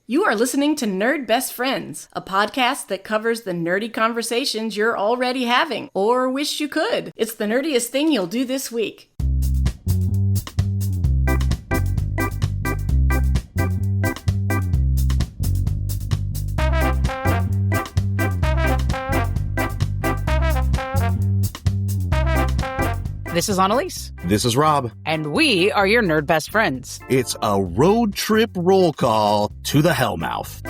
You are listening to Nerd Best Friends, a podcast that covers the nerdy conversations you're already having, or wish you could. It's the nerdiest thing you'll do this week. This is Analese. This is Rob. And we are your nerd best friends. It's a road trip roll call to the Hellmouth.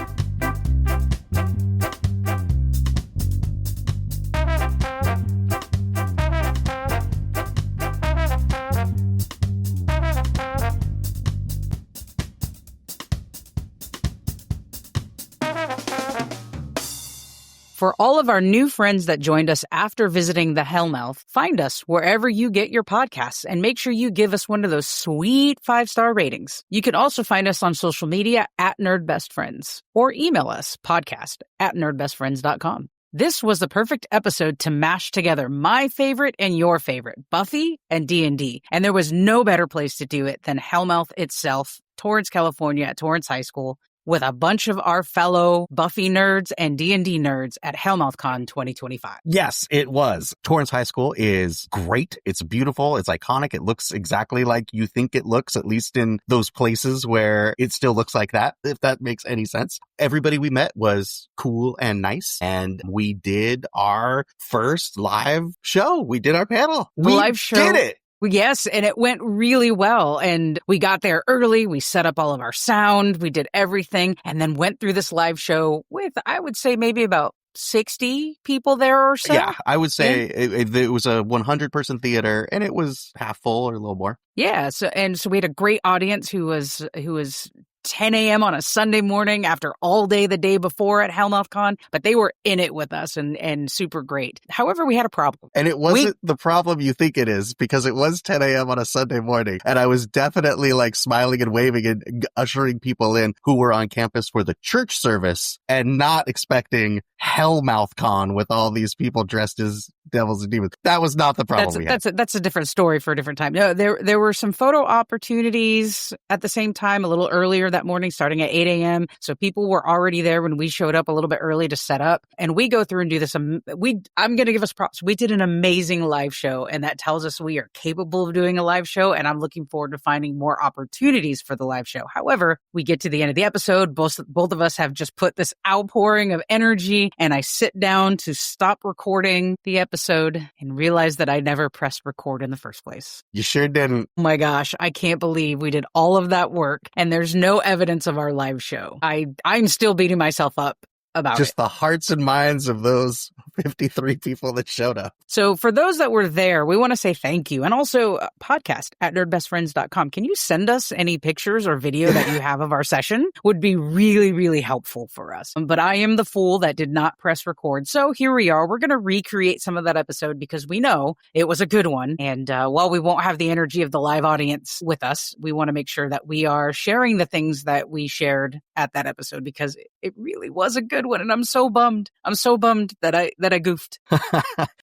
For all of our new friends that joined us after visiting the Hellmouth, find us wherever you get your podcasts and make sure you give us one of those sweet 5-star ratings. You can also find us on social media at NerdBestFriends or email us podcast@nerdbestfriends.com. This was the perfect episode to mash together my favorite and your favorite, Buffy and D&D. And there was no better place to do it than Hellmouth itself, Torrance, California at Torrance High School, with a bunch of our fellow Buffy nerds and D&D nerds at HellmouthCon 2025. Yes, it was. Torrance High School is great. It's beautiful. It's iconic. It looks exactly like you think it looks, at least in those places where it still looks like that, if that makes any sense. Everybody we met was cool and nice, and we did our first live show. We did our panel. We live show. Did it. Yes, and it went really well, and we got there early, we set up all of our sound, we did everything, and then went through this live show with, I would say, maybe about 60 people there or so. Yeah, I would say it was a 100-person theater, and it was half full or a little more. Yeah, so we had a great audience who was 10 a.m. on a Sunday morning after all day the day before at HellmouthCon, but they were in it with us and super great. However, we had a problem. And it wasn't the problem you think it is, because it was 10 a.m. on a Sunday morning, and I was definitely like smiling and waving and ushering people in who were on campus for the church service and not expecting HellmouthCon with all these people dressed as devils and demons. That was not the problem we had. That's a different story for a different time. No, there were some photo opportunities at the same time, a little earlier that morning, starting at 8 a.m. So people were already there when we showed up a little bit early to set up. And we go through and do this. I'm going to give us props. We did an amazing live show, and that tells us we are capable of doing a live show. And I'm looking forward to finding more opportunities for the live show. However, we get to the end of the episode. Both of us have just put this outpouring of energy, and I sit down to stop recording the episode and realize that I never pressed record in the first place. You sure didn't. Oh my gosh, I can't believe we did all of that work and there's no evidence of our live show. I'm still beating myself up about just it. The hearts and minds of those 53 people that showed up. So for those that were there, we want to say thank you. And also podcast@nerdbestfriends.com. Can you send us any pictures or video that you have of our session? Would be really, really helpful for us. But I am the fool that did not press record. So here we are. We're going to recreate some of that episode because we know it was a good one. And while we won't have the energy of the live audience with us, we want to make sure that we are sharing the things that we shared at that episode because it really was a good one. And I'm so bummed. I'm so bummed that I goofed.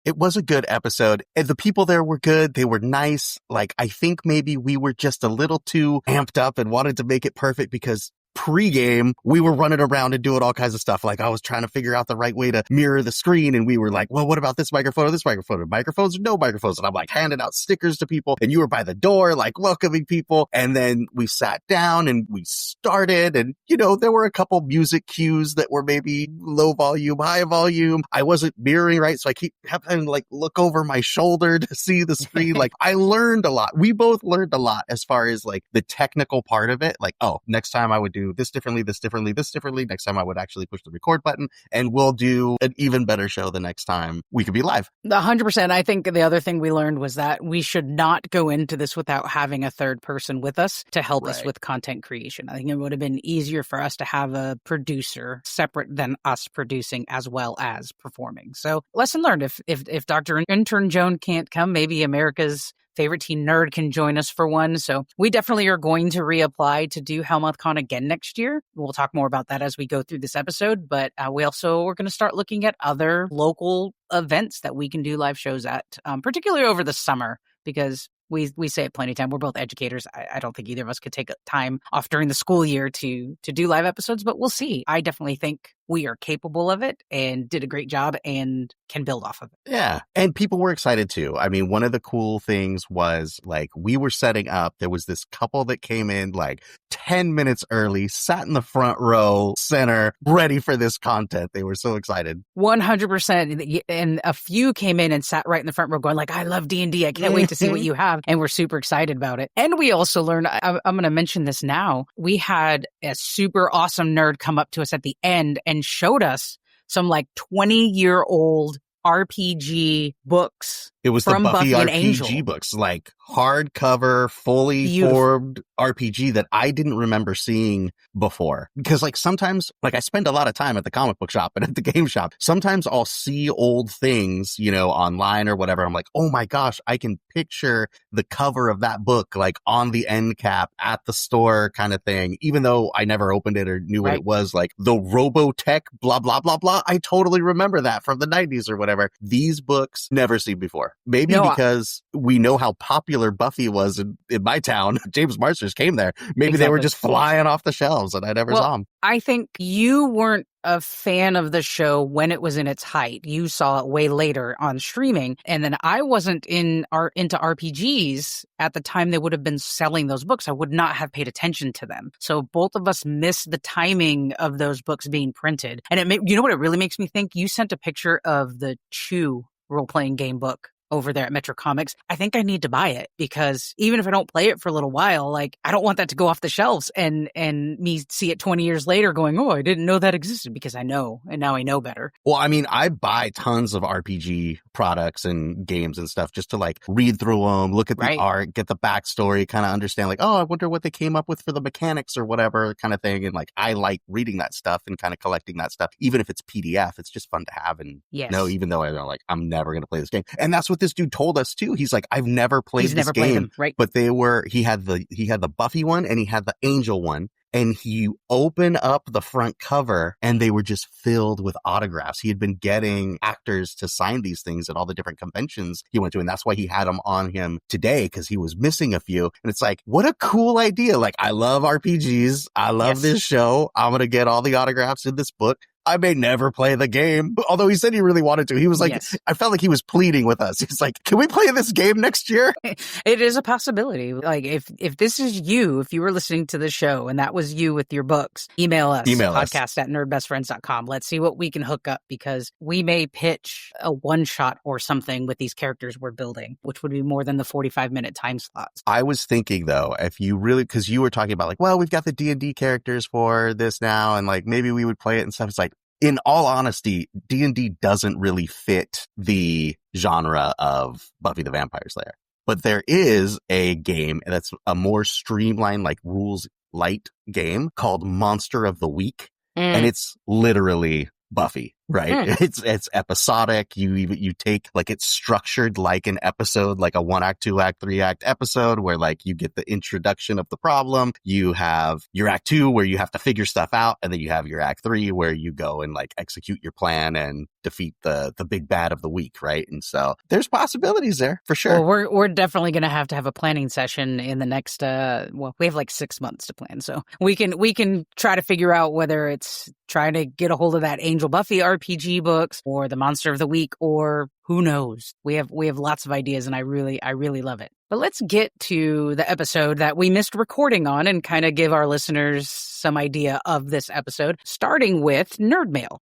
It was a good episode. And the people there were good. They were nice. Like, I think maybe we were just a little too amped up and wanted to make it perfect because pre-game, we were running around and doing all kinds of stuff. Like I was trying to figure out the right way to mirror the screen. And we were like, well, what about this microphone or this microphone? Or microphones or no microphones? And I'm like handing out stickers to people. And you were by the door, like welcoming people. And then we sat down and we started. And, you know, there were a couple music cues that were maybe low volume, high volume. I wasn't mirroring right. So I keep having to like look over my shoulder to see the screen. Like I learned a lot. We both learned a lot as far as like the technical part of it. Like, oh, next time I would do this differently, this differently, this differently. Next time I would actually push the record button and we'll do an even better show the next time we could be live. 100%. I think the other thing we learned was that we should not go into this without having a third person with us to help us with content creation. I think it would have been easier for us to have a producer separate than us producing as well as performing. So lesson learned. If Dr. Intern Joan can't come, maybe America's favorite teen nerd can join us for one. So we definitely are going to reapply to do HellmouthCon again next year. We'll talk more about that as we go through this episode. But we're going to start looking at other local events that we can do live shows at, particularly over the summer. Because We say it plenty of time. We're both educators. I don't think either of us could take time off during the school year to do live episodes, but we'll see. I definitely think we are capable of it and did a great job and can build off of it. Yeah. And people were excited too. I mean, one of the cool things was like we were setting up. There was this couple that came in like 10 minutes early, sat in the front row center, ready for this content. They were so excited. 100%. And a few came in and sat right in the front row going like, I love D&D. I can't wait to see what you have. And we're super excited about it. And we also learned, I'm going to mention this now. We had a super awesome nerd come up to us at the end and showed us some like 20-year-old RPG books. It was from the Buffy Buffy and RPG Angel. books, like hardcover, fully Beautiful. formed RPG that I didn't remember seeing before. Because like sometimes, like I spend a lot of time at the comic book shop and at the game shop. Sometimes I'll see old things, you know, online or whatever. I'm like, oh my gosh, I can picture the cover of that book, like on the end cap at the store kind of thing. Even though I never opened it or knew what it was, like the Robotech, blah, blah, blah, blah. I totally remember that from the 90s or whatever. These books never seen before. Maybe because we know how popular Buffy was in my town. James Marsters came there. Maybe they were just flying off the shelves and I never saw them. I think you weren't a fan of the show when it was in its height. You saw it way later on streaming. And then I wasn't into RPGs at the time they would have been selling those books. I would not have paid attention to them. So both of us missed the timing of those books being printed. And you know what it really makes me think? You sent a picture of the Chew role-playing game book over there at Metro Comics. I think I need to buy it because even if I don't play it for a little while, like I don't want that to go off the shelves and me see it 20 years later going, oh, I didn't know that existed, because I know, and now I know better. Well, I mean, I buy tons of RPG products and games and stuff just to like read through them, look at the art, get the backstory, kind of understand like, oh, I wonder what they came up with for the mechanics or whatever kind of thing. And like, I like reading that stuff and kind of collecting that stuff. Even if it's PDF, it's just fun to have. And even though I'm never going to play this game. And that's what this dude told us too. He's like, I've never played this game, but he had the Buffy one and he had the Angel one. And he opened up the front cover and they were just filled with autographs. He had been getting actors to sign these things at all the different conventions he went to. And that's why he had them on him today, because he was missing a few. And it's like, what a cool idea. Like, I love RPGs. I love this show. I'm going to get all the autographs in this book. I may never play the game, although he said he really wanted to. He was like, I felt like he was pleading with us. He's like, can we play this game next year? It is a possibility. Like if this is you, if you were listening to the show and that was you with your books, email us. podcast@nerdbestfriends.com. Let's see what we can hook up, because we may pitch a one shot or something with these characters we're building, which would be more than the 45-minute time slots. I was thinking though, if you really, because you were talking about like, well, we've got the D&D characters for this now, and like maybe we would play it and stuff. It's like, in all honesty, D&D doesn't really fit the genre of Buffy the Vampire Slayer. But there is a game that's a more streamlined, like rules light game called Monster of the Week. And it's literally Buffy, right? It's episodic. You take, like, it's structured like an episode, like a 1-act, 2-act, 3-act episode where like you get the introduction of the problem. You have your act 2 where you have to figure stuff out. And then you have your act 3 where you go and like execute your plan and defeat the big bad of the week. Right. And so there's possibilities there for sure. Well, we're definitely going to have a planning session in the next, we have like 6 months to plan. So we can try to figure out whether it's trying to get a hold of that Angel Buffy RPG books or the Monster of the Week, or who knows. We have lots of ideas, and I really love it. But let's get to the episode that we missed recording on and kind of give our listeners some idea of this episode, starting with Nerd Mail.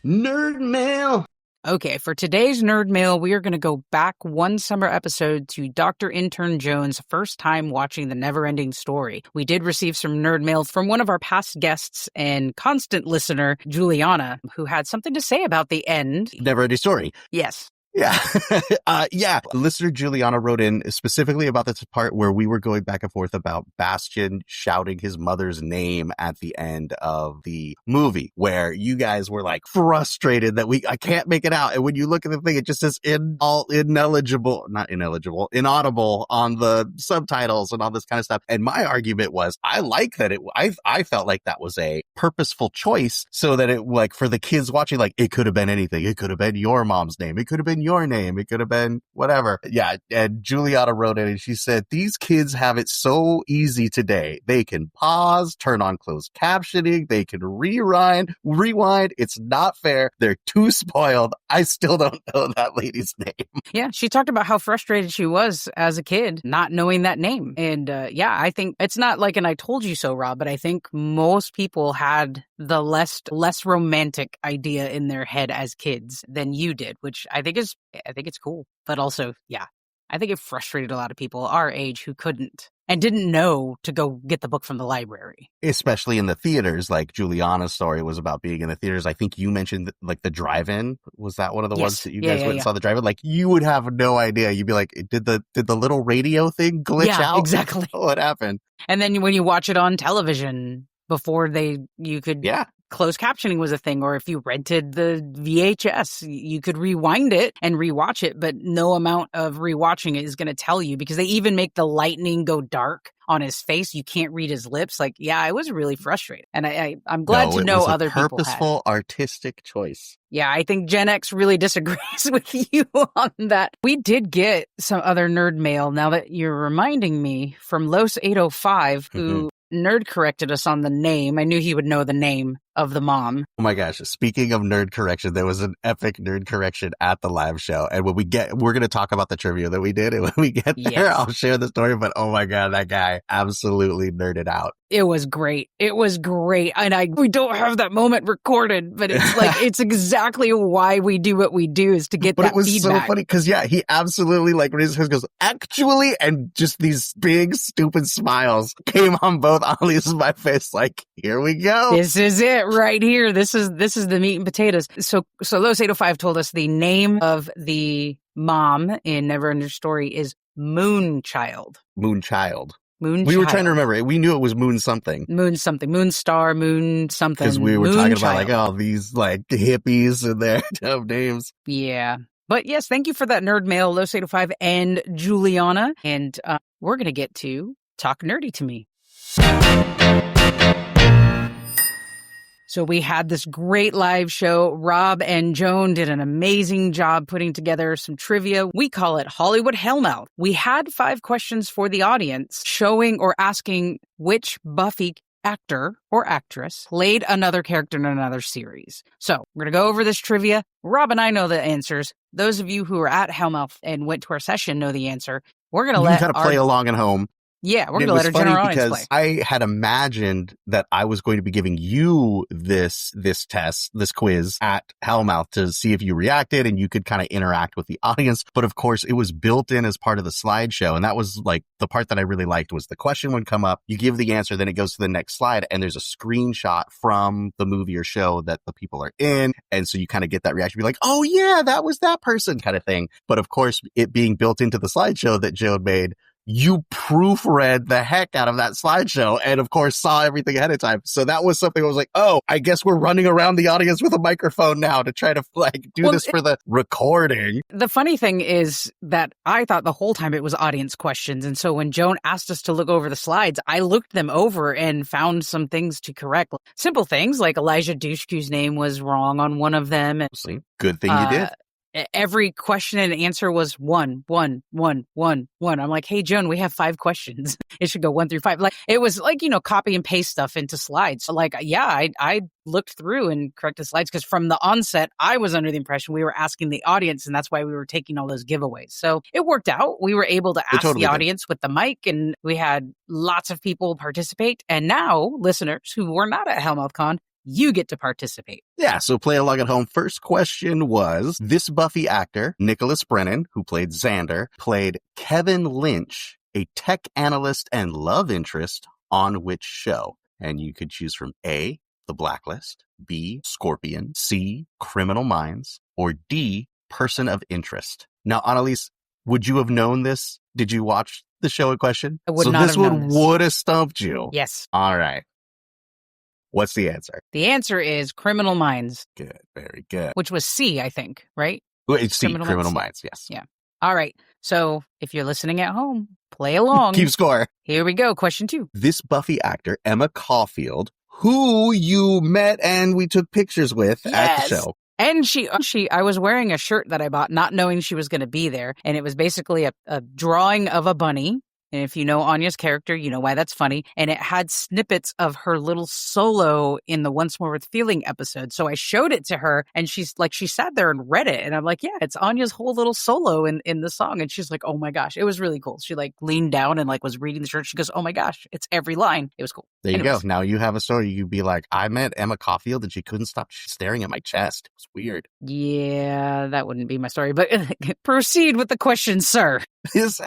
Nerd Mail. Okay, for today's Nerd Mail, we are going to go back one summer episode to Dr. Intern Jones' first time watching the Neverending Story. We did receive some Nerd Mail from one of our past guests and constant listener, Juliana, who had something to say about the end. Neverending Story. Yes. Yeah. Yeah. Listener Juliana wrote in specifically about this part where we were going back and forth about Bastian shouting his mother's name at the end of the movie, where you guys were like frustrated that I can't make it out. And when you look at the thing, it just says inaudible on the subtitles and all this kind of stuff. And my argument was, I like that I felt like that was a purposeful choice so that it, like, for the kids watching, like, it could have been anything. It could have been your mom's name. It could have been your name. It could have been whatever. Yeah. And Juliana wrote it and she said, these kids have it so easy today. They can pause, turn on closed captioning. They can rewind. It's not fair. They're too spoiled. I still don't know that lady's name. Yeah. She talked about how frustrated she was as a kid not knowing that name. And yeah, I think it's not like an I told you so, Rob, but I think most people had the less romantic idea in their head as kids than you did, which I think it's cool. But also, yeah, I think it frustrated a lot of people our age who couldn't and didn't know to go get the book from the library. Especially in the theaters, like Juliana's story was about being in the theaters. I think you mentioned like the drive-in. Was that one of the ones that you guys went and saw the drive-in? Like, you would have no idea. You'd be like, did the little radio thing glitch out? Exactly. What happened? And then when you watch it on television before you could closed captioning was a thing, or if you rented the VHS, you could rewind it and rewatch it, but no amount of rewatching it is going to tell you, because they even make the lightning go dark on his face. You can't read his lips. Like, yeah, I was really frustrated. And I'm glad to know other people had. Purposeful artistic choice. Yeah, I think Gen X really disagrees with you on that. We did get some other nerd mail, now that you're reminding me, from Los 805, who nerd corrected us on the name. I knew he would know the name of the mom. Oh my gosh. Speaking of nerd correction, there was an epic nerd correction at the live show. And when we're going to talk about the trivia that we did. And when we get there, I'll share the story. But oh my God, that guy absolutely nerded out. It was great. And we don't have that moment recorded, but it's like, it's exactly why we do what we do, is to get that feedback. But it was so funny because, yeah, he absolutely, like, when his goes, actually, and just these big, stupid smiles came on both Ollie's and my face. Like, here we go. This is it right here. This is the meat and potatoes. So Los 805 told us the name of the mom in Neverending Story is Moonchild. We were trying to remember it. We knew it was Moon something. Moon something. Moon star, Moon something. Because we were talking about, like, oh, these, like, hippies and their dumb names. Yeah. But yes, thank you for that nerd mail, Los 805 and Juliana. And we're going to get to Talk Nerdy to Me. So we had this great live show. Rob and Joan did an amazing job putting together some trivia. We call it Hollywood Hellmouth. We had 5 questions for the audience, showing or asking which Buffy actor or actress played another character in another series. So we're going to go over this trivia. Rob and I know the answers. Those of you who are at Hellmouth and went to our session know the answer. We're going to let play along at home. Yeah, we're going to let our general audience play. I had imagined that I was going to be giving you this quiz at Hellmouth to see if you reacted and you could kind of interact with the audience. But of course, it was built in as part of the slideshow. And that was like the part that I really liked, was the question would come up, you give the answer, then it goes to the next slide, and there's a screenshot from the movie or show that the people are in. And so you kind of get that reaction, be like, oh yeah, that was that person kind of thing. But of course, it being built into the slideshow that Joan made, you proofread the heck out of that slideshow and, of course, saw everything ahead of time. So that was something I was like, oh, I guess we're running around the audience with a microphone now to try to, like, do this for the recording. The funny thing is that I thought the whole time it was audience questions. And so when Joan asked us to look over the slides, I looked them over and found some things to correct. Simple things like Elijah Dushku's name was wrong on one of them. And, good thing you did. Every question and answer was 1, 1, 1, 1, 1. I'm like, hey, Joan, we have 5 questions. It should go 1 through 5. Like, it was like, copy and paste stuff into slides. So like, yeah, I looked through and corrected slides because from the onset, I was under the impression we were asking the audience, and that's why we were taking all those giveaways. So it worked out. We were able to ask the audience with the mic, and we had lots of people participate. And now listeners who were not at HellmouthCon, you get to participate. Yeah, so play along at home. First question was, this Buffy actor, Nicholas Brennan, who played Xander, played Kevin Lynch, a tech analyst and love interest, on which show? And you could choose from A, The Blacklist, B, Scorpion, C, Criminal Minds, or D, person of interest. Now, Analese, would you have known this? Did you watch the show in question? I would not have known this. This one would have stumped you. Yes. All right. What's the answer? The answer is Criminal Minds. Good. Very good. Which was C, I think, right? Well, it's C, Criminal Minds, yes. Yeah. All right. So if you're listening at home, play along. Keep score. Here we go. Question 2. This Buffy actor, Emma Caulfield, who you met and we took pictures with at the show. And I was wearing a shirt that I bought, not knowing she was going to be there. And it was basically a drawing of a bunny. And if you know Anya's character, you know why that's funny. And it had snippets of her little solo in the Once More with Feeling episode. So I showed it to her and she sat there and read it. And I'm like, yeah, it's Anya's whole little solo in the song. And she's like, oh my gosh, it was really cool. She leaned down and was reading the shirt. She goes, oh my gosh, it's every line. It was cool. There you go. Now you have a story. You'd be like, I met Emma Caulfield and she couldn't stop staring at my chest. It was weird. Yeah, that wouldn't be my story. But proceed with the question, sir. This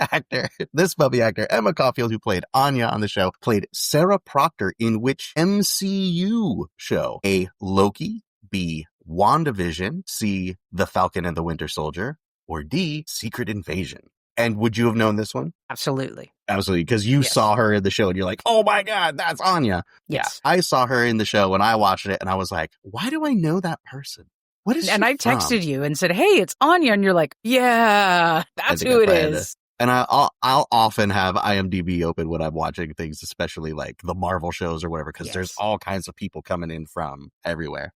Buffy actor, Emma Caulfield, who played Anya on the show, played Sarah Proctor in which MCU show? A, Loki, B, WandaVision, C, The Falcon and the Winter Soldier, or D, Secret Invasion? And would you have known this one? Absolutely. Absolutely, because you saw her in the show and you're like, oh my God, that's Anya. Yes. Yeah, I saw her in the show and I watched it and I was like, why do I know that person? What is she And I texted you and said, hey, it's Anya. And you're like, yeah, that's who it is. And I'll often have IMDb open when I'm watching things, especially like the Marvel shows or whatever, because there's all kinds of people coming in from everywhere.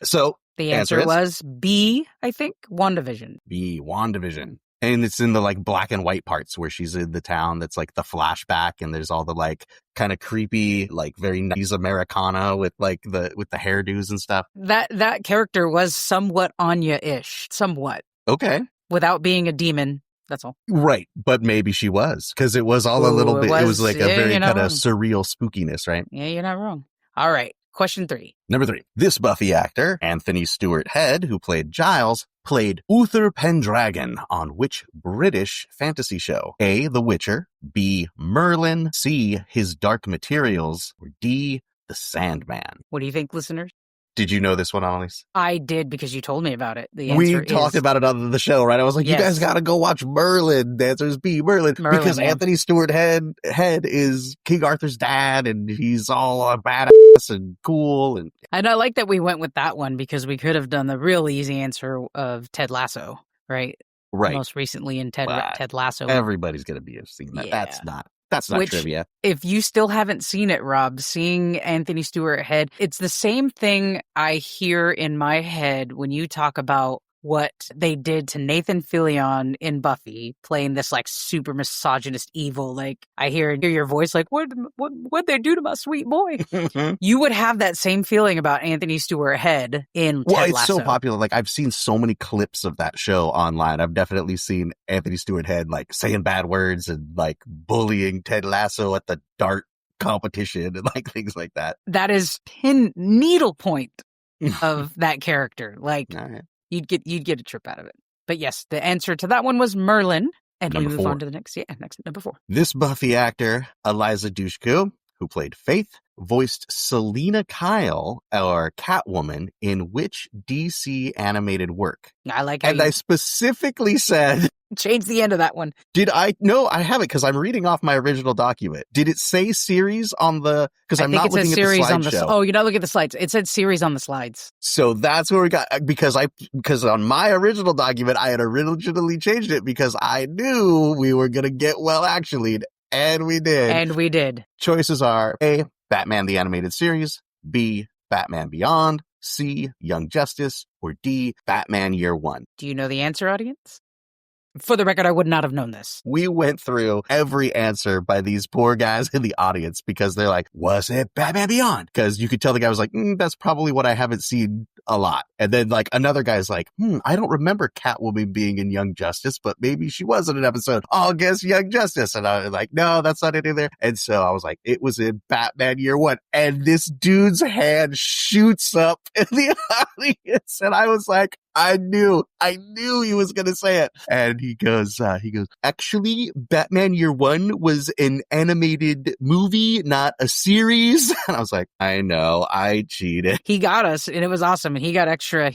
So the answer was B, I think, WandaVision. B, WandaVision. And it's in the black and white parts where she's in the town that's the flashback and there's all the kind of creepy, very 90s Americana with the hairdos and stuff. That character was somewhat Anya-ish. Somewhat. Okay. Without being a demon. That's all. Right. But maybe she was, because it was all a little bit, it was a very kind of surreal spookiness, right? Yeah, you're not wrong. All right. Question 3. Number 3. This Buffy actor, Anthony Stewart Head, who played Giles, played Uther Pendragon on which British fantasy show? A, The Witcher, B, Merlin, C, His Dark Materials, or D, The Sandman? What do you think, listeners? Did you know this one, Analese? I did, because you told me about it. The answer we talked about it on the show, right? I was like, you guys got to go watch Merlin. The answer is B, Merlin. Because Anthony Stewart Head is King Arthur's dad, and he's all a badass and cool. And I like that we went with that one, because we could have done the real easy answer of Ted Lasso, right? Right. Most recently in Ted Lasso. Everybody's going to be seeing that. Yeah. That's not trivia. If you still haven't seen it, Rob, seeing Anthony Stewart Head, it's the same thing I hear in my head when you talk about what they did to Nathan Fillion in Buffy, playing this super misogynist evil. I hear your voice what'd they do to my sweet boy? You would have that same feeling about Anthony Stewart Head in Ted Lasso. It's so popular. I've seen so many clips of that show online. I've definitely seen Anthony Stewart Head saying bad words and bullying Ted Lasso at the dart competition and things like that. That is pin needle point of that character. You'd get a trip out of it. But yes, the answer to that one was Merlin. And we move on to the next. Yeah, next, number 4. This Buffy actor, Eliza Dushku, who played Faith, voiced Selena Kyle, or Catwoman, in which DC animated work? I like how I specifically said... Change the end of that one. Did I? No, I haven't, because I'm reading off my original document. Did it say series on the... Because I'm not looking at the slideshow. Oh, you're not looking at the slides. It said series on the slides. So that's where we got... Because on my original document, I had originally changed it because I knew we were going to get well actually. And we did. Choices are A, Batman the Animated Series, B, Batman Beyond, C, Young Justice, or D, Batman Year One. Do you know the answer, audience? For the record, I would not have known this. We went through every answer by these poor guys in the audience because they're like, was it Batman Beyond? Because you could tell the guy was like, that's probably what I haven't seen a lot. And then another guy's like, I don't remember Catwoman being in Young Justice, but maybe she was in an episode. I'll guess Young Justice. And I was like, no, that's not it either. And so I was like, it was in Batman Year One. And this dude's hand shoots up in the audience. And I was like, I knew he was going to say it. And he goes, actually, Batman Year One was an animated movie, not a series. And I was like, I know, I cheated. He got us, and it was awesome. And he got extra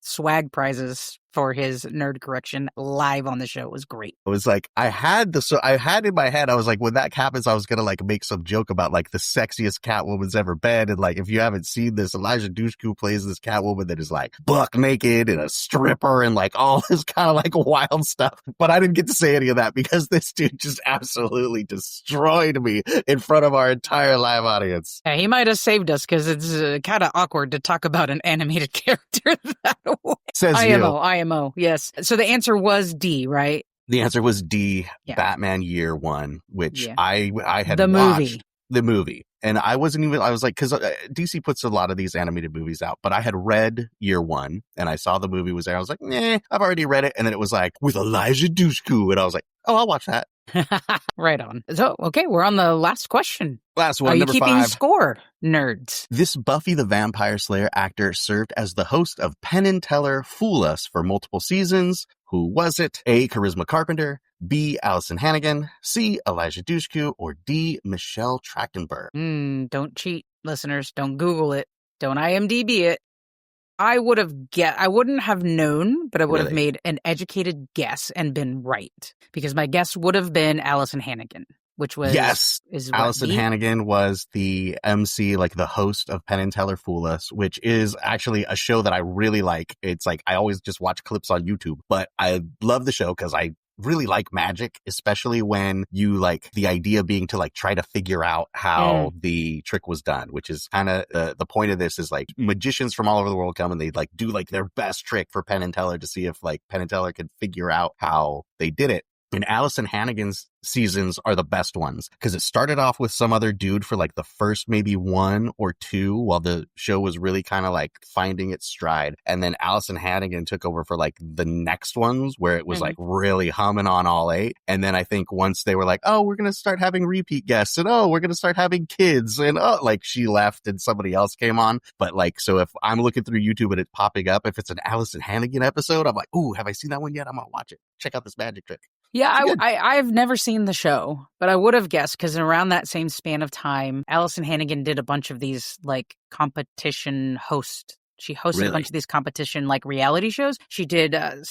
swag prizes for his nerd correction live on the show. It was great. It was like, I had in my head, I was like, when that happens, I was going to like make some joke about like the sexiest Catwoman's ever been. And like, if you haven't seen this, Elijah Dushku plays this Catwoman that is like buck naked and a stripper and like all this kind of like wild stuff. But I didn't get to say any of that because this dude just absolutely destroyed me in front of our entire live audience. Yeah, he might have saved us because it's kind of awkward to talk about an animated character that way. Says IMO, yes. So the answer was D, right? The answer was D, Yeah. Batman Year One, which Yeah. I had The watched movie. the movie. And I was like, because DC puts a lot of these animated movies out, but I had read Year One and I saw the movie was there. I was like, nah, I've already read it. And then it was like, with Elijah Dushku. And I was like, oh, I'll watch that. Right on. So, okay, we're on the last question. Last one, Are you number keeping 5. score, nerds? This Buffy the Vampire Slayer actor served as the host of Penn and Teller Fool Us for multiple seasons. Who was it? A. Charisma Carpenter, B. Allison Hannigan, C. Elijah Dushku, or D. Michelle Trachtenberg? Don't cheat, listeners. Don't Google it. Don't IMDb it. I wouldn't have known, but I would have Really? made an educated guess and been right. Because my guess would have been Allison Hannigan, which was... Yes. Is what, Allison D? Hannigan was the MC, like the host of Penn and Teller Fool Us, which is actually a show that I really like. It's like, I always just watch clips on YouTube, but I love the show because I really like magic, especially when you like the idea being to like try to figure out how the trick was done, which is kind of the point of this is like magicians from all over the world come and they like do like their best trick for Penn and Teller to see if like Penn and Teller could figure out how they did it. And Allison Hannigan's seasons are the best ones because it started off with some other dude for like the first maybe 1 or 2 while the show was really kind of like finding its stride. And then Allison Hannigan took over for like the next ones where it was like really humming on all 8. And then I think once they were like, oh, we're going to start having repeat guests and oh, we're going to start having kids and oh, like she left and somebody else came on. But like, so if I'm looking through YouTube and it's popping up, if it's an Allison Hannigan episode, I'm like, ooh, have I seen that one yet? I'm going to watch it. Check out this magic trick. Yeah, I've never seen the show, but I would have guessed because around that same span of time, Allison Hannigan did a bunch of these like competition host. She hosted a bunch of these competition like reality shows. She did a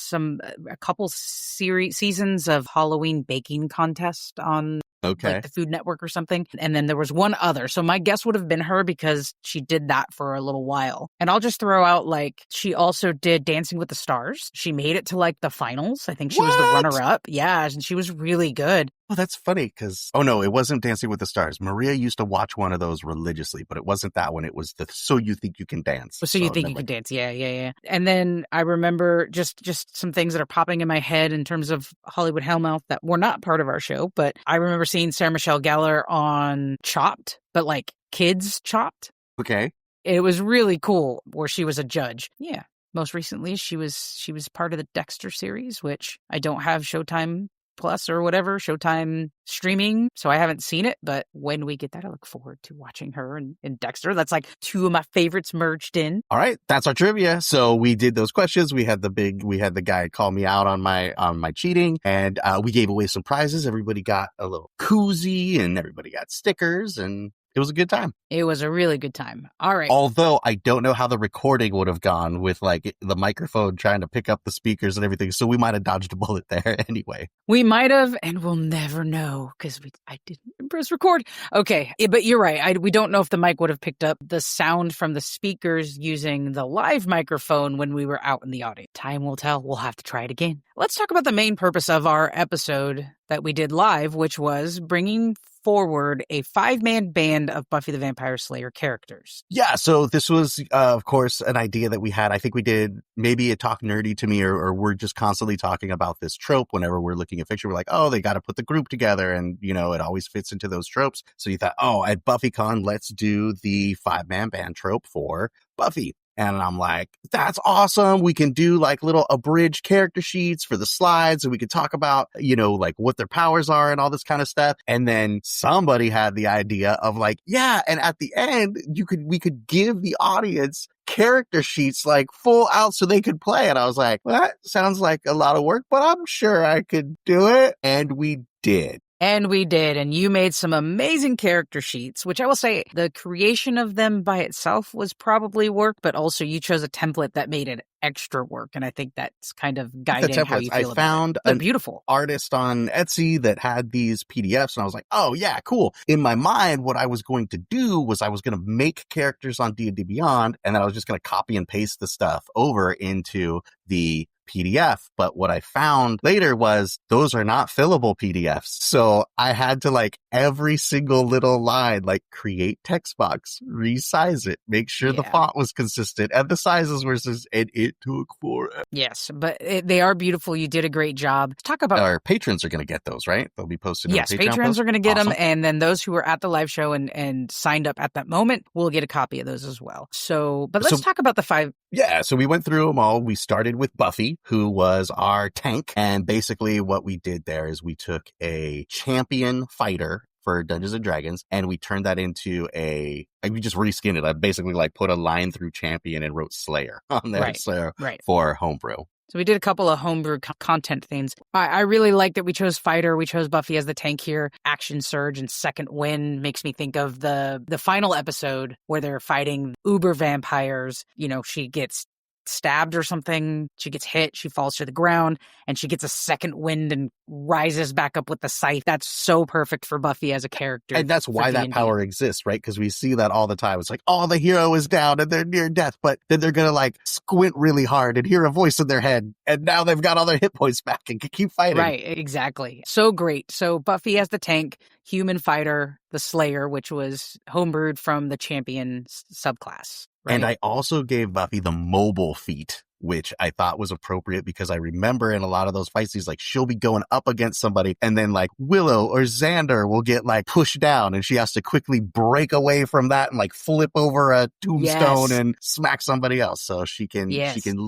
couple seasons of Halloween baking contest on like the Food Network or something. And then there was one other. So my guess would have been her because she did that for a little while. And I'll just throw out like she also did Dancing with the Stars. She made it to like the finals. I think she was the runner-up. Yeah, and she was really good. Oh, that's funny because, oh no, it wasn't Dancing with the Stars. Maria used to watch one of those religiously, but it wasn't that one. It was the So You Think You Can Dance. So You Think You Can Dance. Yeah. And then I remember just some things that are popping in my head in terms of Hollywood Hellmouth that were not part of our show, but I remember seeing Sarah Michelle Gellar on Chopped, but like kids Chopped. Okay. It was really cool where she was a judge. Yeah. Most recently, she was part of the Dexter series, which I don't have Showtime Plus or whatever, Showtime streaming. So I haven't seen it, but when we get that, I look forward to watching her in Dexter. That's like 2 of my favorites merged in. All right. That's our trivia. So we did those questions. We had the guy call me out on my cheating and we gave away some prizes. Everybody got a little koozie and everybody got stickers and it was a good time. It was a really good time. All right. Although I don't know how the recording would have gone with like the microphone trying to pick up the speakers and everything. So we might have dodged a bullet there anyway. We might have, and we'll never know because I didn't press record. Okay. But you're right. We don't know if the mic would have picked up the sound from the speakers using the live microphone when we were out in the audience. Time will tell. We'll have to try it again. Let's talk about the main purpose of our episode that we did live, which was bringing forward a 5-man band of Buffy the Vampire Slayer characters. Yeah, so this was, of course, an idea that we had. I think we did maybe a Talk Nerdy to Me, or we're just constantly talking about this trope whenever we're looking at fiction. We're like, oh, they got to put the group together, and, you know, it always fits into those tropes. So you thought, oh, at BuffyCon, let's do the 5-man band trope for Buffy. And I'm like, that's awesome. We can do like little abridged character sheets for the slides and we could talk about, you know, like what their powers are and all this kind of stuff. And then somebody had the idea of like, yeah. And at the end, we could give the audience character sheets like full out so they could play. And I was like, well, that sounds like a lot of work, but I'm sure I could do it. And we did. And we did, and you made some amazing character sheets, which I will say the creation of them by itself was probably work, but also you chose a template that made it extra work. And I think that's kind of The guiding how templates. you I feel about found it. They're an beautiful. artist on Etsy that had these PDFs, and I was like, oh yeah, cool. In my mind, what I was going to do was I was going to make characters on D&D Beyond, and then I was just going to copy and paste the stuff over into the PDF. But what I found later was those are not fillable PDFs. So I had to like every single little line, like create text box, resize it, make sure the font was consistent and the sizes were, and it took forever. Yes, but they are beautiful. You did a great job. Let's talk about our patrons are going to get those, right? They'll be posted. Yes, in the Patreon patrons post? are going to get Awesome. them. And then those who were at the live show and signed up at that moment will get a copy of those as well. So, but let's talk about the 5. Yeah, so we went through them all. We started with Buffy, who was our tank. And basically what we did there is we took a champion fighter for Dungeons and Dragons, and we turned that into we just reskinned it. I basically like put a line through champion and wrote Slayer on there for homebrew. So we did a couple of homebrew content themes. I really like that we chose Fighter. We chose Buffy as the tank here. Action Surge and Second Wind makes me think of the final episode where they're fighting uber vampires. You know, she gets stabbed or something. She gets hit. She falls to the ground and she gets a second wind and rises back up with the scythe. That's so perfect for Buffy as a character. And that's why that power exists, right? Because we see that all the time. It's like, oh, the hero is down and they're near death, but then they're going to like squint really hard and hear a voice in their head. And now they've got all their hit points back and can keep fighting. Right, exactly. So great. So Buffy as the tank, human fighter, the Slayer, which was homebrewed from the champion subclass. Right? And I also gave Buffy the mobile feat, which I thought was appropriate because I remember in a lot of those fights, she'll be going up against somebody and then like Willow or Xander will get like pushed down and she has to quickly break away from that and like flip over a tombstone and smack somebody else. So she can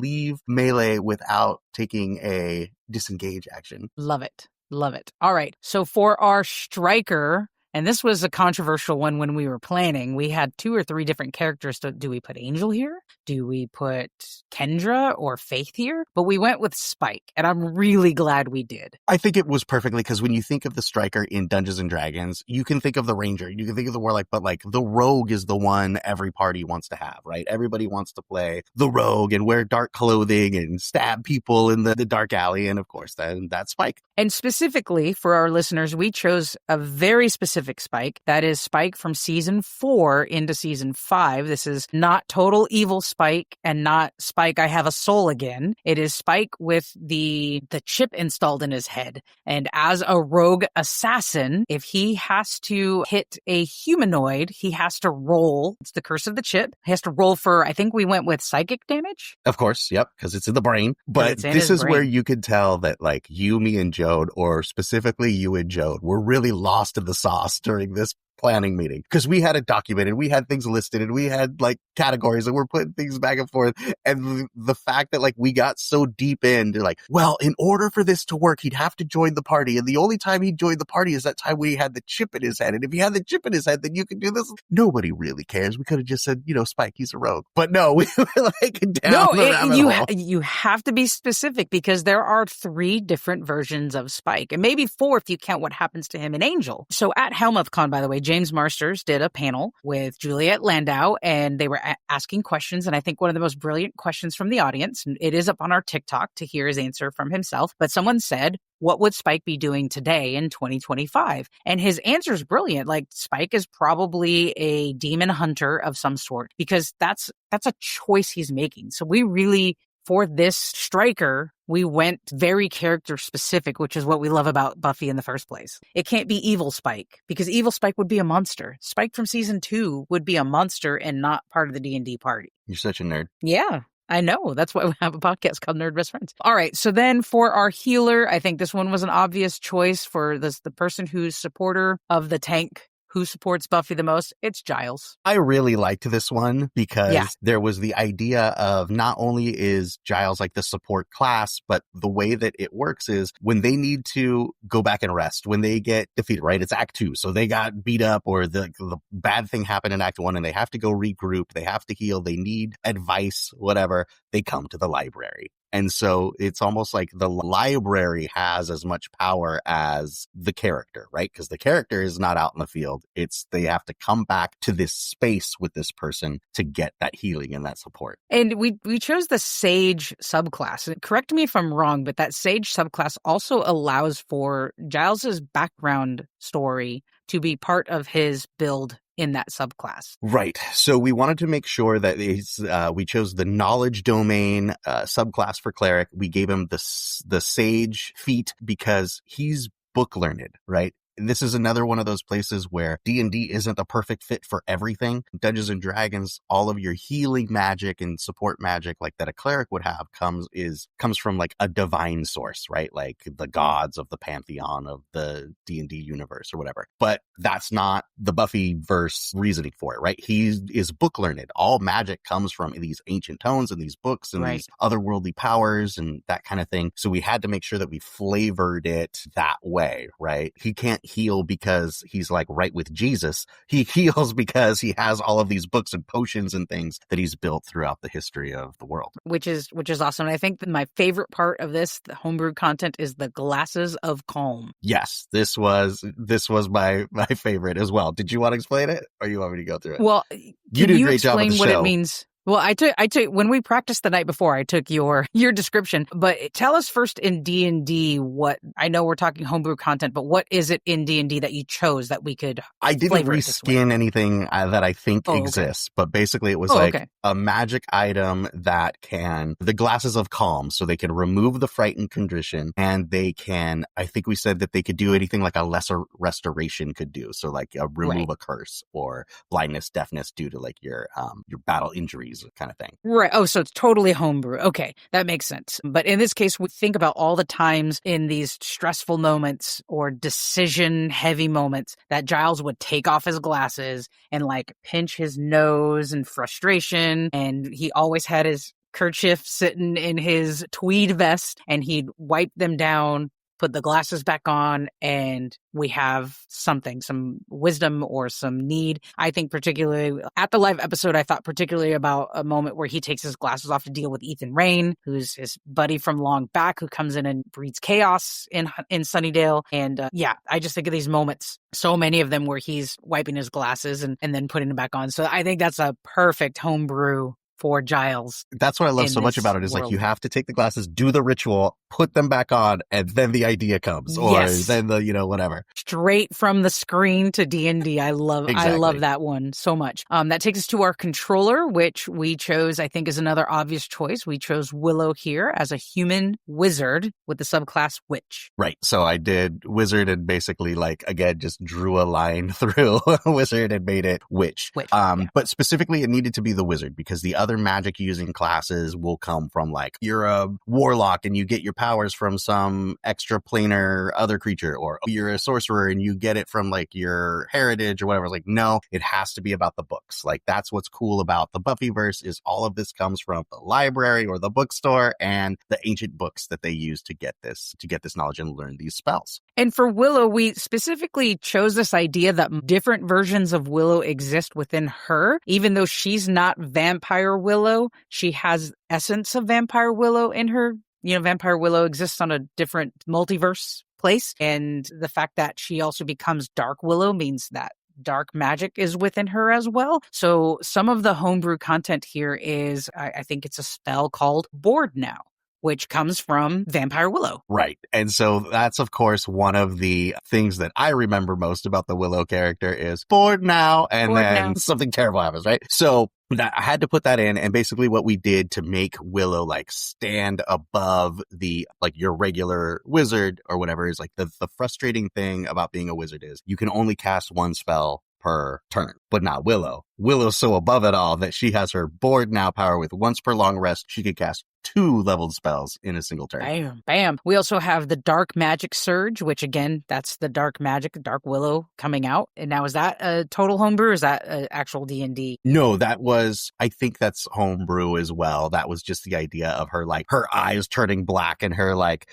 leave melee without taking a disengage action. Love it. Love it. All right. So for our striker, and this was a controversial one when we were planning. We had 2 or 3 different characters. Do we put Angel here? Do we put Kendra or Faith here? But we went with Spike, and I'm really glad we did. I think it was perfectly because when you think of the striker in Dungeons and Dragons, you can think of the ranger, you can think of the warlock, but like the rogue is the one every party wants to have, right? Everybody wants to play the rogue and wear dark clothing and stab people in the dark alley. And of course, then that's Spike. And specifically for our listeners, we chose a very specific Spike. That is Spike from season 4 into season 5. This is not total evil Spike and not Spike, I have a soul again. It is Spike with the chip installed in his head. And as a rogue assassin, if he has to hit a humanoid, he has to roll. It's the curse of the chip. He has to roll for, I think we went with psychic damage. Of course. Yep. Because it's in the brain. But this is where you could tell that like you, me, and Jode, or specifically you and Jode, were really lost in the sauce during this planning meeting because we had it documented, we had things listed, and we had like categories and we're putting things back and forth. And the fact that like we got so deep into like, well, in order for this to work, he'd have to join the party, and the only time he joined the party is that time we had the chip in his head, and if he had the chip in his head, then you could do this. Nobody really cares. We could have just said, Spike, he's a rogue. But no, we were like down you have to be specific because there are 3 different versions of Spike, and maybe 4 if you count what happens to him in Angel. So at HellmouthCon, by the way, James Marsters did a panel with Juliet Landau, and they were asking questions. And I think one of the most brilliant questions from the audience, and it is up on our TikTok to hear his answer from himself, but someone said, what would Spike be doing today in 2025? And his answer is brilliant. Like, Spike is probably a demon hunter of some sort because that's a choice he's making. So we really, for this striker, we went very character specific, which is what we love about Buffy in the first place. It can't be evil Spike because evil Spike would be a monster. Spike from season 2 would be a monster and not part of the D&D party. You're such a nerd. Yeah, I know. That's why we have a podcast called Nerd Best Friends. All right. So then for our healer, I think this one was an obvious choice for the person who's supporter of the tank. Who supports Buffy the most? It's Giles. I really liked this one because there was the idea of not only is Giles like the support class, but the way that it works is when they need to go back and rest, when they get defeated, right? It's Act 2. So they got beat up or the bad thing happened in Act 1 and they have to go regroup. They have to heal. They need advice, whatever. They come to the library. And so it's almost like the library has as much power as the character, right? Because the character is not out in the field. They have to come back to this space with this person to get that healing and that support. And we chose the Sage subclass. Correct me if I'm wrong, but that Sage subclass also allows for Giles's background story to be part of his build in that subclass. Right. So we wanted to make sure that we chose the knowledge domain subclass for cleric. We gave him the sage feat because he's book learned, right? This is another one of those places where D&D isn't a perfect fit for everything. Dungeons and Dragons, all of your healing magic and support magic like that a cleric would have comes from like a divine source, right? Like the gods of the pantheon of the D&D universe or whatever. But that's not the Buffy-verse reasoning for it, right? He is book learned. All magic comes from these ancient tones and these books and these otherworldly powers and that kind of thing. So we had to make sure that we flavored it that way, right? He can't heal because he's like right with Jesus. He heals because he has all of these books and potions and things that he's built throughout the history of the world. Which is awesome. And I think that my favorite part of this, the homebrew content, is the glasses of calm. Yes, this was my favorite as well. Did you want to explain it or you want me to go through it? Well, you did a great job with the what show. It means? Well, I took when we practiced the night before, I took your description, but tell us first in D&D what, I know we're talking homebrew content, but what is it in D&D that you chose that we could I didn't reskin anything that I think exists, but basically it was a magic item that the glasses of calm, so they can remove the frightened condition and they can, I think we said that they could do anything like a lesser restoration could do. So like remove a curse or blindness, deafness due to like your battle injuries kind of thing. Right. Oh, so it's totally homebrew. Okay. That makes sense. But in this case, we think about all the times in these stressful moments or decision heavy moments that Giles would take off his glasses and like pinch his nose in frustration. And he always had his kerchief sitting in his tweed vest and he'd wipe them down, put the glasses back on, and we have some wisdom or some need. I think particularly at the live episode, I thought particularly about a moment where he takes his glasses off to deal with Ethan Rain, who's his buddy from long back, who comes in and breeds chaos in Sunnydale. And I just think of these moments, so many of them where he's wiping his glasses and then putting them back on. So I think that's a perfect homebrew for Giles. That's what I love so much about it is like you have to take the glasses, do the ritual, put them back on, and then the idea comes, or then the whatever. Straight from the screen to D&D. I love that one so much. That takes us to our controller, which we chose, I think, is another obvious choice. We chose Willow here as a human wizard with the subclass witch. Right. So I did wizard and basically like again just drew a line through wizard and made it witch. But specifically it needed to be the wizard because the other magic using classes will come from like you're a warlock and you get your powers from some extra planar other creature, or you're a sorcerer and you get it from like your heritage or whatever. It's like, no, it has to be about the books. Like that's what's cool about the Buffyverse is all of this comes from the library or the bookstore and the ancient books that they use to get this knowledge and learn these spells. And for Willow, we specifically chose this idea that different versions of Willow exist within her. Even though she's not Vampire Willow, she has essence of Vampire Willow in her. You know, Vampire Willow exists on a different multiverse place. And the fact that she also becomes Dark Willow means that dark magic is within her as well. So some of the homebrew content here is, I think it's a spell called Bored Now, which comes from Vampire Willow. Right. And so that's, of course, one of the things that I remember most about the Willow character is bored now, and then something terrible happens, right? So I had to put that in, and basically what we did to make Willow like stand above the like your regular wizard or whatever is like the frustrating thing about being a wizard is you can only cast one spell per turn, but not Willow. Willow's so above it all that she has her bored now power with once per long rest. She could cast 2 leveled spells in a single turn. Bam, bam. We also have the Dark Magic Surge, which again, that's the Dark Magic, Dark Willow coming out. And now is that a total homebrew or is that an actual D&D? No, I think that's homebrew as well. That was just the idea of her, like her eyes turning black and her like,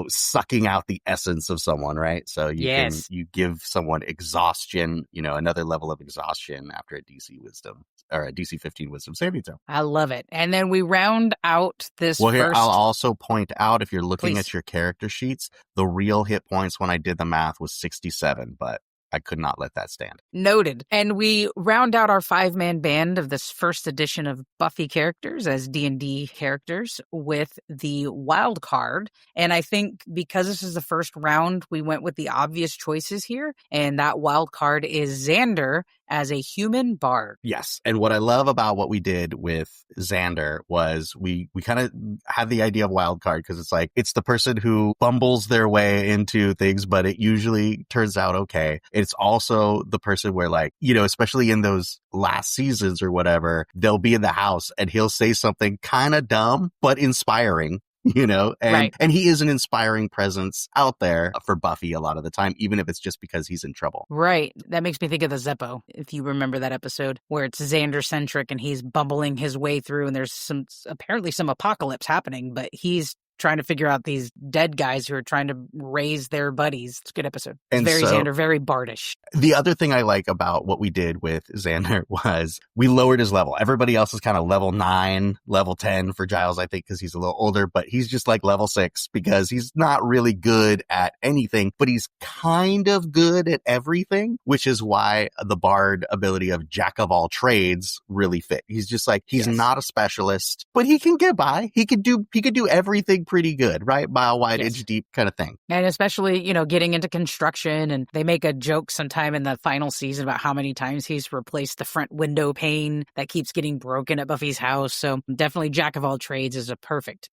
sucking out the essence of someone, right? So you give someone exhaustion, another level of exhaustion after a DC wisdom or a DC 15 wisdom saving throw. I love it. And then we round out this Well, here, first... I'll also point out, if you're looking Please. at your character sheets, the real hit points when I did the math was 67, but I could not let that stand. Noted. And we round out our 5-man band of this first edition of Buffy characters as D&D characters with the wild card. And I think because this is the first round, we went with the obvious choices here. And that wild card is Xander as a human bard. Yes. And what I love about what we did with Xander was we kind of had the idea of wild card because it's like, it's the person who bumbles their way into things, but it usually turns out okay. It's also the person where, like, you know, especially in those last seasons or whatever, they'll be in the house and he'll say something kind of dumb, but inspiring. You know, and he is an inspiring presence out there for Buffy a lot of the time, even if it's just because he's in trouble. Right. That makes me think of the Zeppo, if you remember that episode where it's Xander-centric and he's bumbling his way through and there's apparently some apocalypse happening, but he's trying to figure out these dead guys who are trying to raise their buddies. It's a good episode. It's very Xander, very bardish. The other thing I like about what we did with Xander was we lowered his level. Everybody else is kind of level 9, level 10 for Giles, I think, because he's a little older, but he's just like level 6 because he's not really good at anything, but he's kind of good at everything, which is why the bard ability of jack of all trades really fit. He's just like, he's not a specialist, but he can get by. He could do everything pretty good, right? Mile wide, inch deep kind of thing. And especially, you know, getting into construction, and they make a joke sometime in the final season about how many times he's replaced the front window pane that keeps getting broken at Buffy's house. So definitely jack of all trades is a perfect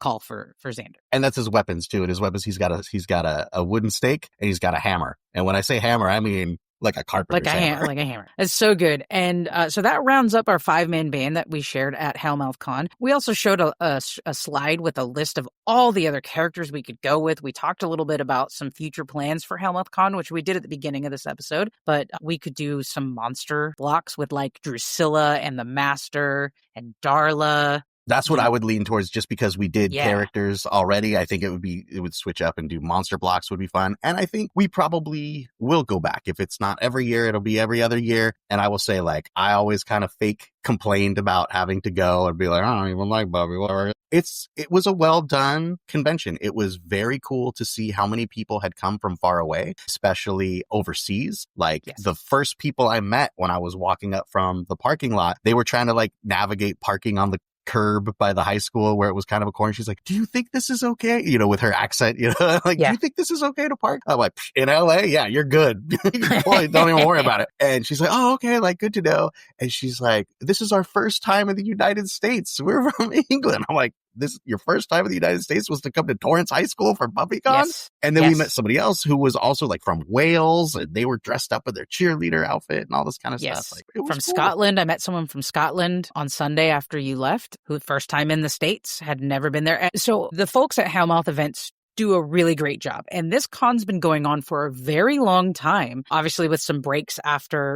call for Xander. And that's his weapons too. And his weapons, he's got a wooden stake and he's got a hammer. And when I say hammer, I mean like a carpenter's hammer. Like a hammer. It's so good. And so that rounds up our 5-man band that we shared at HellmouthCon. We also showed a slide with a list of all the other characters we could go with. We talked a little bit about some future plans for HellmouthCon, which we did at the beginning of this episode. But we could do some monster blocks with like Drusilla and the Master and Darla. That's what I would lean towards, just because we did characters already. I think it would switch up and do monster blocks would be fun. And I think we probably will go back. If it's not every year, it'll be every other year. And I will say, like, I always kind of fake complained about having to go and be like, I don't even like Buffy, whatever. It was a well done convention. It was very cool to see how many people had come from far away, especially overseas. Like the first people I met when I was walking up from the parking lot, they were trying to like navigate parking on the curb by the high school where it was kind of a corner. She's like, do you think this is okay? You know, with her accent, you know, like, do you think this is okay to park? I'm like, in LA? Yeah, you're good. Boy, don't even worry about it. And she's like, oh, okay, like, good to know. And she's like, this is our first time in the United States. We're from England. I'm like, your first time in the United States was to come to Torrance High School for BuffyCon? Yes. And then we met somebody else who was also like from Wales, and they were dressed up in their cheerleader outfit and all this kind of stuff. Like, it was from cool. Scotland. I met someone from Scotland on Sunday after you left, who first time in the States, had never been there. So the folks at Hellmouth events do a really great job. And this con's been going on for a very long time, obviously with some breaks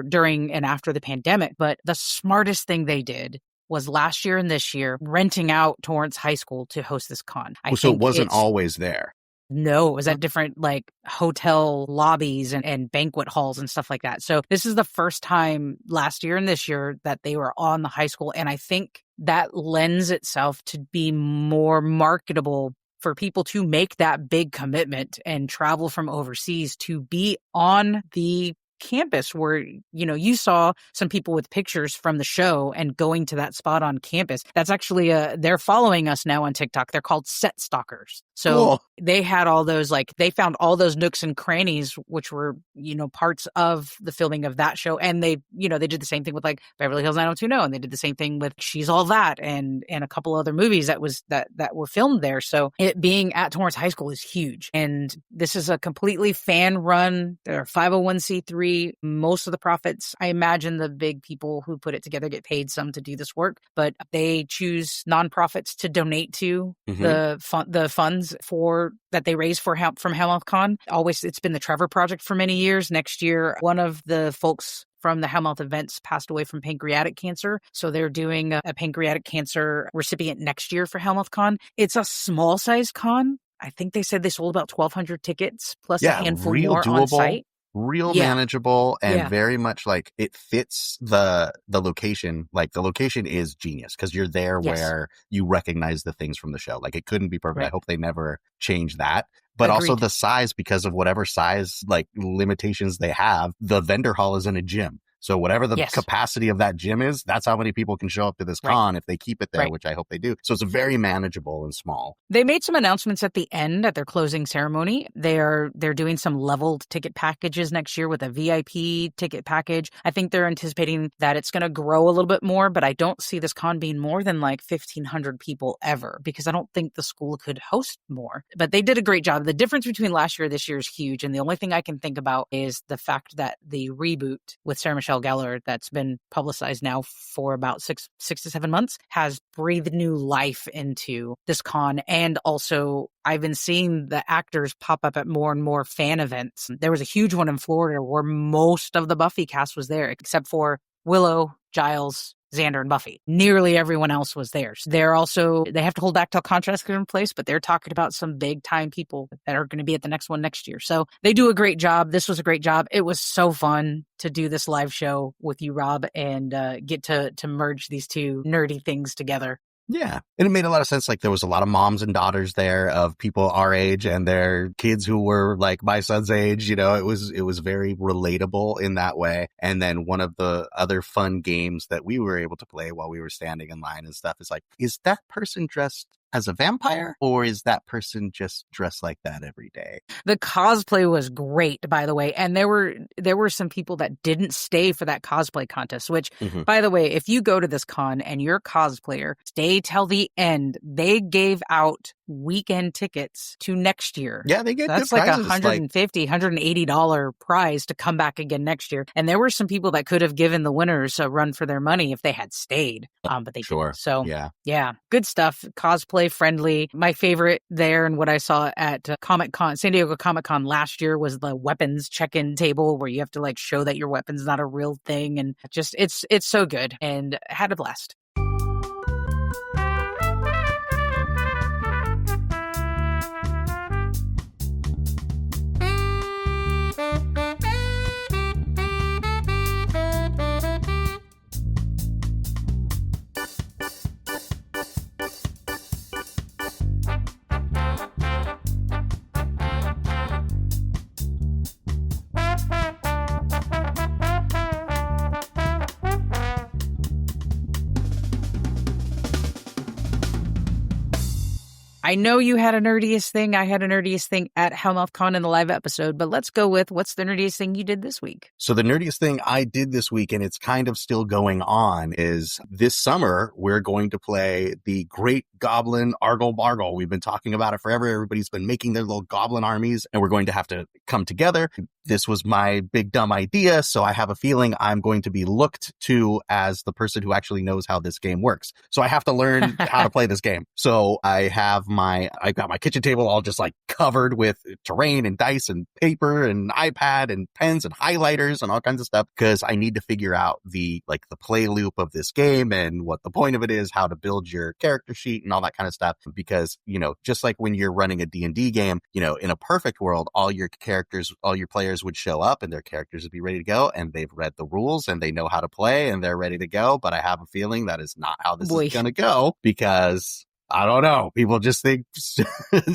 during and after the pandemic. But the smartest thing they did was last year and this year renting out Torrance High School to host this con. So it wasn't always there. No, it was at different like hotel lobbies and banquet halls and stuff like that. So this is the first time last year and this year that they were on the high school. And I think that lends itself to be more marketable for people to make that big commitment and travel from overseas to be on the campus where, you know, you saw some people with pictures from the show and going to that spot on campus. That's actually they're following us now on TikTok. They're called set stalkers. So they had all those, like, they found all those nooks and crannies, which were, you know, parts of the filming of that show. And they, you know, they did the same thing with like Beverly Hills 90210, and they did the same thing with She's All That and a couple other movies that were filmed there. So it being at Torrance High School is huge. And this is a completely fan run. They're 501c3. Most of the profits, I imagine the big people who put it together get paid some to do this work, but they choose nonprofits to donate to the funds for that they raise from HellmouthCon. Always, it's been the Trevor Project for many years. Next year, one of the folks from the Hellmouth events passed away from pancreatic cancer. So they're doing a pancreatic cancer recipient next year for HellmouthCon. It's a small size con. I think they said they sold about 1,200 tickets plus a handful more on site. real Yeah. manageable and Yeah. very much like it fits the location. Like the location is genius because you're there Yes. where you recognize the things from the show. Like it couldn't be perfect. Right. I hope they never change that. But also Agreed. the size, because of whatever size like limitations they have, the vendor hall is in a gym. So whatever the Yes. capacity of that gym is, that's how many people can show up to this Right. con if they keep it there, Right. which I hope they do. So it's very manageable and small. They made some announcements at the end at their closing ceremony. They're doing some leveled ticket packages next year with a VIP ticket package. I think they're anticipating that it's going to grow a little bit more, but I don't see this con being more than like 1,500 people ever because I don't think the school could host more. But they did a great job. The difference between last year and this year is huge. And the only thing I can think about is the fact that the reboot with Sarah Michelle Gellar that's been publicized now for about six to 7 months has breathed new life into this con. And also, I've been seeing the actors pop up at more and more fan events. There was a huge one in Florida where most of the Buffy cast was there, except for Willow, Giles, Xander, and Buffy. Nearly everyone else was there. So they have to hold back till contracts are in place, but they're talking about some big time people that are going to be at the next one next year. So they do a great job. This was a great job. It was so fun to do this live show with you, Rob, and get to merge these two nerdy things together. Yeah. And it made a lot of sense. Like there was a lot of moms and daughters there of people our age and their kids who were like my son's age. You know, it was very relatable in that way. And then one of the other fun games that we were able to play while we were standing in line and stuff is like, is that person dressed as a vampire or is that person just dressed like that every day? The cosplay was great, by the way. And there were some people that didn't stay for that cosplay contest, which, by the way, if you go to this con and you're a cosplayer, stay till the end. They gave out weekend tickets to next year. Yeah, they get that's good like prizes, $150, $180 prize to come back again next year. And there were some people that could have given the winners a run for their money if they had stayed, but they didn't. So yeah, good stuff. Cosplay friendly. My favorite there and what I saw at Comic-Con, San Diego Comic-Con last year was the weapons check-in table where you have to like show that your weapon's not a real thing. And just, it's so good and had a blast. I know you had a nerdiest thing. I had a nerdiest thing at HellmouthCon in the live episode, but let's go with what's the nerdiest thing you did this week? So the nerdiest thing I did this week, and it's kind of still going on, is this summer we're going to play the Great Goblin Angle Bargle. We've been talking about it forever. Everybody's been making their little goblin armies, and we're going to have to come together. This was my big dumb idea, so I have a feeling I'm going to be looked to as the person who actually knows how this game works. So I have to learn how to play this game. So I've got my kitchen table all just like covered with terrain and dice and paper and iPad and pens and highlighters and all kinds of stuff because I need to figure out the play loop of this game and what the point of it is, how to build your character sheet and all that kind of stuff. Because, you know, just like when you're running a D&D game, you know, in a perfect world, all your players would show up and their characters would be ready to go and they've read the rules and they know how to play and they're ready to go. But I have a feeling that is not how this is going to go because I don't know. People just think,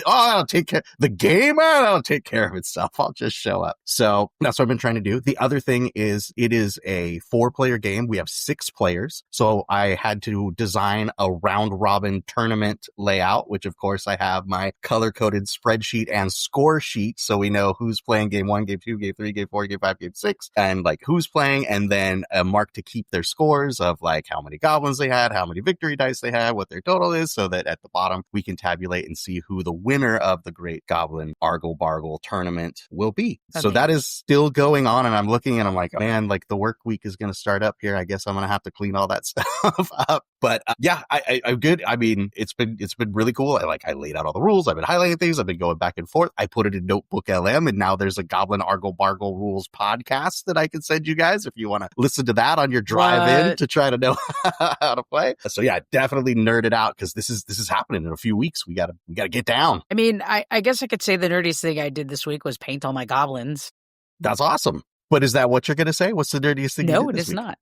I'll take care. The game, I'll take care of itself. I'll just show up. So that's what I've been trying to do. The other thing is it is a 4-player game. We have 6 players. So I had to design a round robin tournament layout, which of course I have my color coded spreadsheet and score sheet. So we know who's playing game 1, game 2, game 3, game 4, game 5, game 6, and like who's playing. And then a mark to keep their scores of like how many goblins they had, how many victory dice they had, what their total is, so that at the bottom we can tabulate and see who the winner of the Great Goblin Angle Bargle tournament will be. Okay. So that is still going on, and I'm looking and I'm like, man, like the work week is going to start up here. I guess I'm going to have to clean all that stuff up. But yeah, I'm good. I mean, it's been really cool. I laid out all the rules. I've been highlighting things. I've been going back and forth. I put it in Notebook LM, and now there's a Goblin Angle Bargle rules podcast that I can send you guys if you want to listen to that on your drive in to try to know how to play. So yeah, definitely nerded out because this is happening in a few weeks. We gotta get down. I mean, I guess I could say the nerdiest thing I did this week was paint all my goblins. That's awesome. But is that what you're going to say? What's the nerdiest thing you did No, it this is week? not.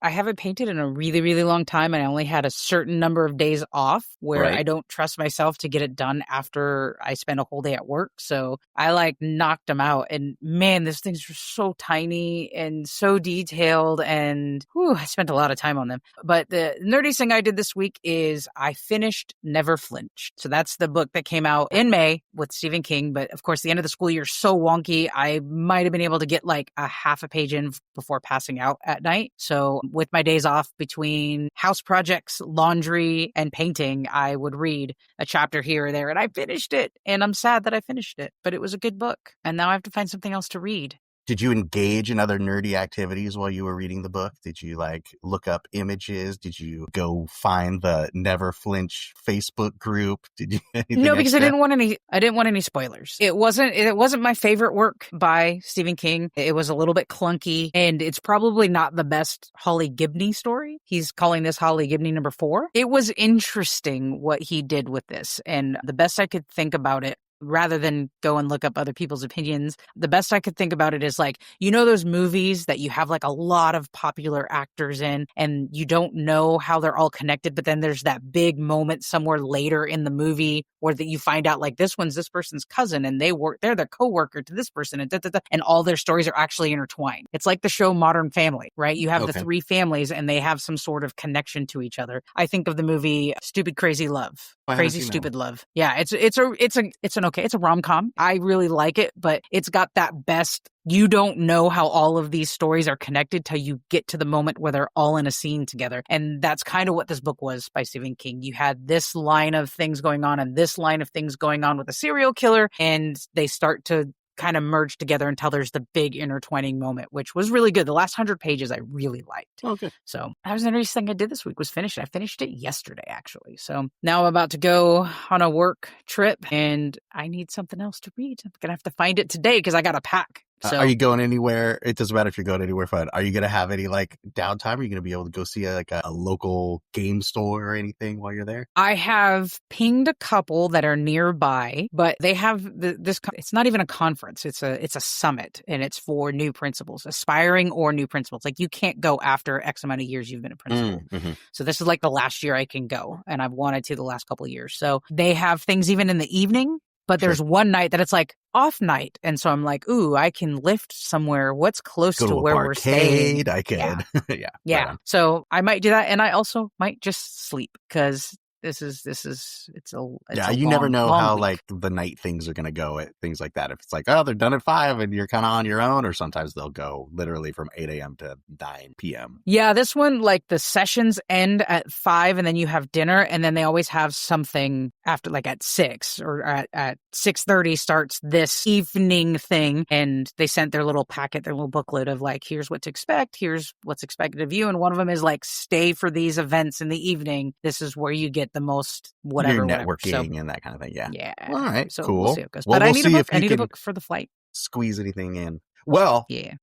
I haven't painted in a really, really long time, and I only had a certain number of days off where Right. I don't trust myself to get it done after I spend a whole day at work. So I knocked them out, and man, these things are so tiny and so detailed, and I spent a lot of time on them. But the nerdiest thing I did this week is I finished Never Flinch. So that's the book that came out in May with Stephen King. But of course, the end of the school year is so wonky. I might have been able to get a half a page in before passing out at night. So with my days off between house projects, laundry, and painting, I would read a chapter here or there, and I finished it. And I'm sad that I finished it, but it was a good book. And now I have to find something else to read. Did you engage in other nerdy activities while you were reading the book? Did you look up images? Did you go find the Never Flinch Facebook group? Did you anything No, because extra? I didn't want any spoilers. It wasn't my favorite work by Stephen King. It was a little bit clunky, and it's probably not the best Holly Gibney story. He's calling this Holly Gibney number 4. It was interesting what he did with this, and the best I could think about it, rather than go and look up other people's opinions, the best I could think about it is those movies that you have a lot of popular actors in and you don't know how they're all connected, but then there's that big moment somewhere later in the movie where that you find out this one's this person's cousin and they're their coworker to this person and all their stories are actually intertwined. It's like the show Modern Family, right? You have the 3 families and they have some sort of connection to each other. I think of the movie Stupid Crazy Love. Crazy Stupid Love. Yeah, it's a rom-com. I really like it, but it's got that best. You don't know how all of these stories are connected till you get to the moment where they're all in a scene together. And that's kind of what this book was by Stephen King. You had this line of things going on and this line of things going on with a serial killer, and they start to kind of merge together until there's the big intertwining moment, which was really good. The last 100 pages I really liked. Okay. So that was the next thing I did this week was finish it. I finished it yesterday, actually. So now I'm about to go on a work trip and I need something else to read. I'm going to have to find it today because I got to pack. So, are you going anywhere? It doesn't matter if you're going anywhere fun. Are you going to have any downtime? Are you going to be able to go see a local game store or anything while you're there? I have pinged a couple that are nearby, but they have this. It's not even a conference. It's a summit, and it's for new principals, aspiring or new principals. You can't go after X amount of years you've been a principal. Mm-hmm. So this is the last year I can go, and I've wanted to the last couple of years. So they have things even in the evening. But there's one night that it's off night. And so I'm ooh, I can lift somewhere. What's close to where we're staying? I can. Yeah. Yeah. So I might do that. And I also might just sleep because it's you never know how week. The night things are going to go at things like that. If it's they're done at 5 and you're kind of on your own, or sometimes they'll go literally from 8 a.m. to 9 p.m. Yeah, this one, the sessions end at 5 and then you have dinner, and then they always have something after at 6 or at 6:30 starts this evening thing, and they sent their little packet, their little booklet of here's what to expect, here's what's expected of you, and one of them is stay for these events in the evening. This is where you get the most whatever networking and that kind of thing. Yeah. All right. So cool. We'll see how it goes. Well, but I need a book for the flight. Squeeze anything in. Well, yeah.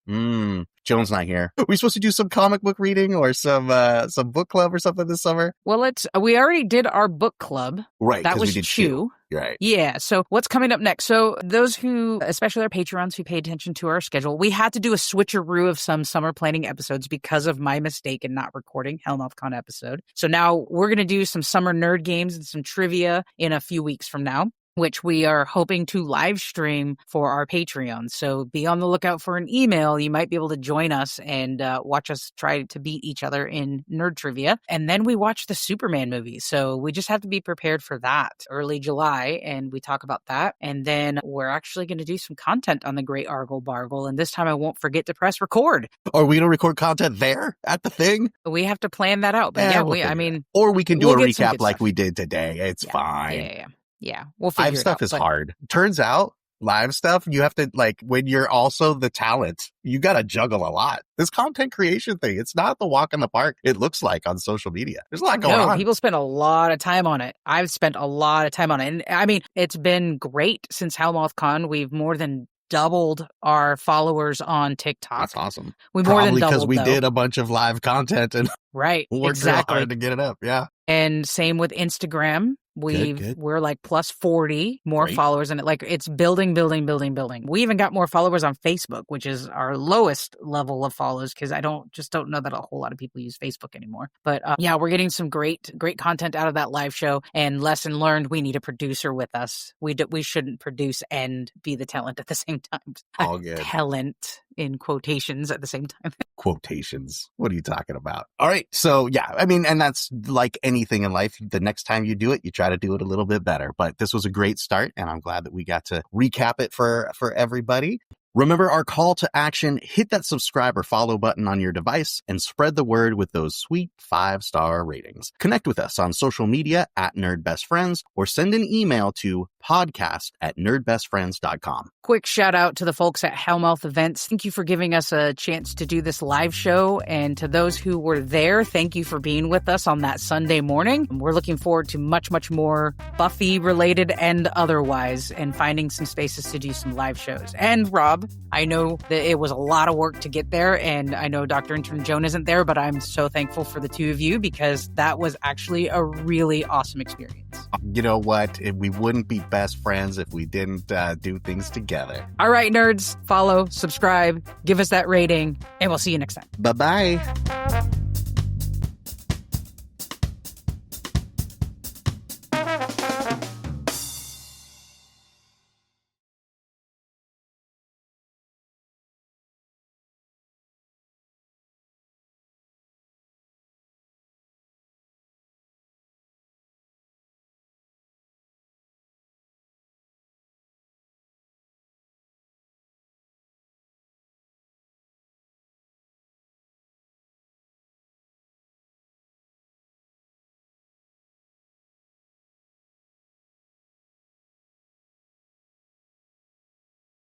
Joan's not here. Are we supposed to do some comic book reading or some book club or something this summer? Well, we already did our book club. Right. That was Chew. Right. Yeah. So what's coming up next? So those who, especially our Patreons who pay attention to our schedule, we had to do a switcheroo of some summer planning episodes because of my mistake in not recording HellmouthCon episode. So now we're going to do some summer nerd games and some trivia in a few weeks from now, which we are hoping to live stream for our Patreon. So be on the lookout for an email. You might be able to join us and watch us try to beat each other in nerd trivia. And then we watch the Superman movie. So we just have to be prepared for that early July. And we talk about that. And then we're actually going to do some content on the Great Argle Bargle. And this time I won't forget to press record. Are we going to record content there at the thing? We have to plan that out. But or we can do a recap like we did today. It's fine. Yeah, we'll figure it out. Live stuff is hard. Turns out, live stuff, you have to, when you're also the talent, you got to juggle a lot. This content creation thing, it's not the walk in the park it looks like on social media. There's a lot going on. People spend a lot of time on it. I've spent a lot of time on it. And it's been great since HellmouthCon. We've more than doubled our followers on TikTok. That's awesome. We more Probably than doubled because we did a bunch of live content and right, worked real hard to get it up. Yeah. And same with Instagram. We're like plus 40 more Great. followers, and it's building. We even got more followers on Facebook, which is our lowest level of follows because I don't know that a whole lot of people use Facebook anymore. But yeah, we're getting some great content out of that live show. And lesson learned: we need a producer with us. We shouldn't produce and be the talent at the same time. All good. Talent in quotations at the same time. Quotations. What are you talking about? All right. So yeah, I mean, and that's like anything in life. The next time you do it, you try to do it a little bit better. But this was a great start, and I'm glad that we got to recap it for everybody. Remember our call to action: hit that subscribe or follow button on your device and spread the word with those sweet 5-star ratings. Connect with us on social media at NerdBestFriends or send an email to podcast@nerdbestfriends.com. Quick shout out to the folks at Hellmouth Events. Thank you for giving us a chance to do this live show. And to those who were there, thank you for being with us on that Sunday morning. We're looking forward to much, much more Buffy related and otherwise, and finding some spaces to do some live shows. And Rob, I know that it was a lot of work to get there, and I know Dr. Intern Joan isn't there, but I'm so thankful for the two of you because that was actually a really awesome experience. You know what? We wouldn't be best friends if we didn't do things together. All right, nerds, follow, subscribe, give us that rating, and we'll see you next time. Bye-bye.